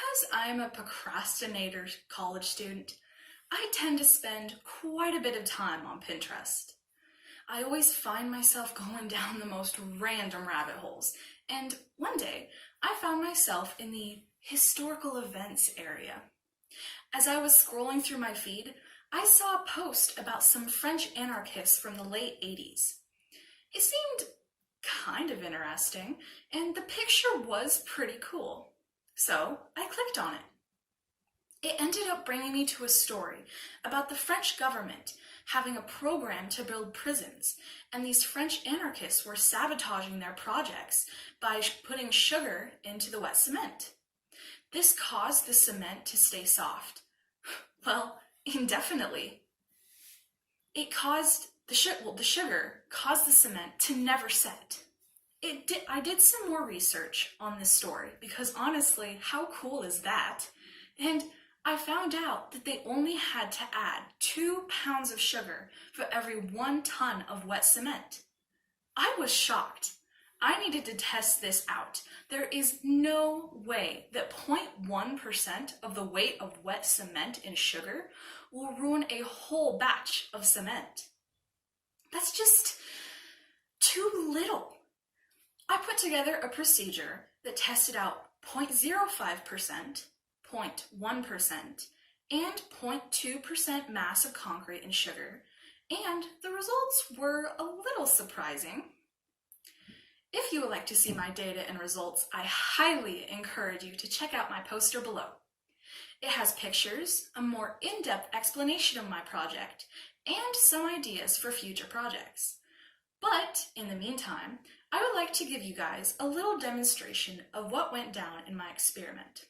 Because I'm a procrastinator college student, I tend to spend quite a bit of time on Pinterest. I always find myself going down the most random rabbit holes, and one day I found myself in the historical events area. As I was scrolling through my feed, I saw a post about some French anarchists from the late 80s. It seemed kind of interesting, and the picture was pretty cool. So I clicked on it. It ended up bringing me to a story about the French government having a program to build prisons, and these French anarchists were sabotaging their projects by putting sugar into the wet cement. This caused the cement to stay soft. Well, indefinitely. It caused the sugar caused the cement to never set. I did some more research on this story because honestly, how cool is that? And I found out that they only had to add 2 pounds of sugar for every 1 ton of wet cement. I was shocked. I needed to test this out. There is no way that 0.1% of the weight of wet cement in sugar will ruin a whole batch of cement. That's just too little. I put together a procedure that tested out 0.05%, 0.1%, and 0.2% mass of concrete and sugar, and the results were a little surprising. If you would like to see my data and results, I highly encourage you to check out my poster below. It has pictures, a more in-depth explanation of my project, and some ideas for future projects. But in the meantime, I would like to give you guys a little demonstration of what went down in my experiment.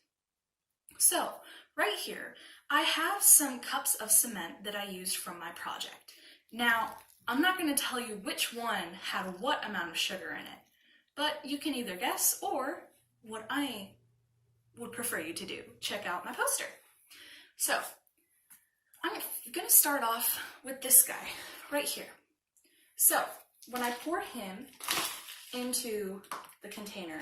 So, right here, I have some cups of cement that I used from my project. Now, I'm not going to tell you which one had what amount of sugar in it, but you can either guess or what I would prefer you to do. Check out my poster. So, I'm going to start off with this guy right here. So, when I pour him into the container,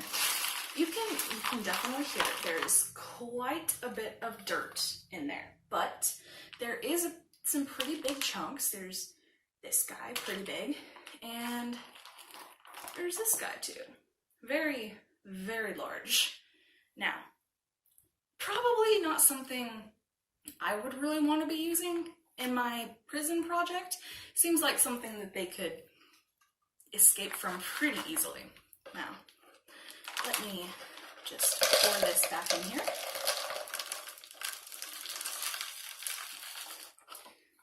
you can definitely hear it. There's quite a bit of dirt in there, but there is some pretty big chunks. There's this guy, pretty big, and there's this guy too. Very, very large. Now, probably not something I would really want to be using in my prison project. Seems like something that they could escape from pretty easily. Now, let me just pour this back in here.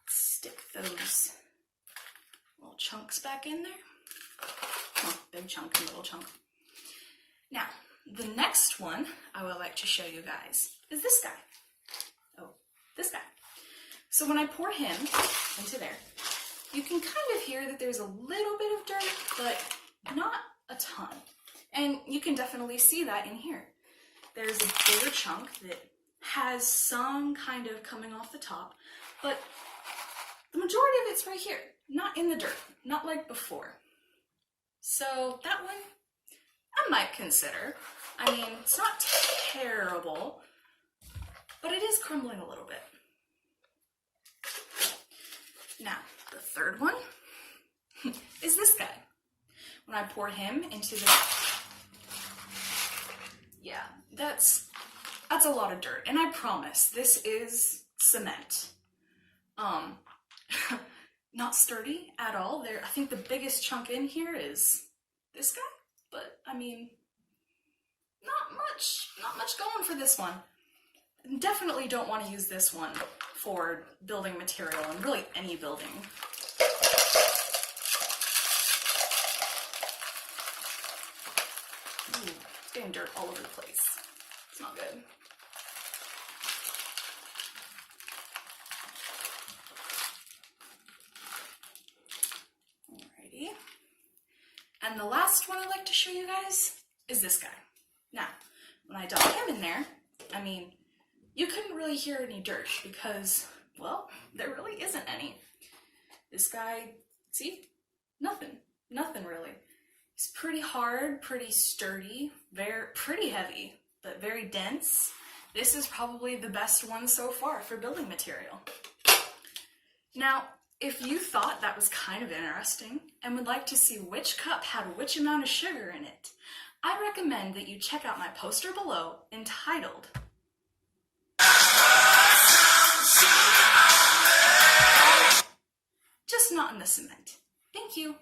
Stick those little chunks back in there. Oh, big chunk and little chunk. Now, the next one I would like to show you guys is this guy. Oh, this guy. So when I pour him into there, you can kind of hear that there's a little bit of dirt, but not a ton. And you can definitely see that in here. There's a bigger chunk that has some kind of coming off the top, but the majority of it's right here, not in the dirt, not like before. So that one, I might consider. I mean, it's not terrible, but it is crumbling a little bit. Now, the third one is this guy. When I pour him into the... Yeah, that's a lot of dirt. And I promise, this is cement. Not sturdy at all. I think the biggest chunk in here is this guy. But, I mean, not much going for this one. Definitely don't want to use this one for building material and really any building. Ooh, it's getting dirt all over the place. It's not good. Alrighty. And the last one I'd like to show you guys is this guy. Now, when I dump him in there, I mean, you couldn't really hear any dirt because, well, there really isn't any. This guy, see? Nothing really. He's pretty hard, pretty sturdy, pretty heavy, but very dense. This is probably the best one so far for building material. Now, if you thought that was kind of interesting and would like to see which cup had which amount of sugar in it, I recommend that you check out my poster below entitled Just Not in the Cement. Thank you.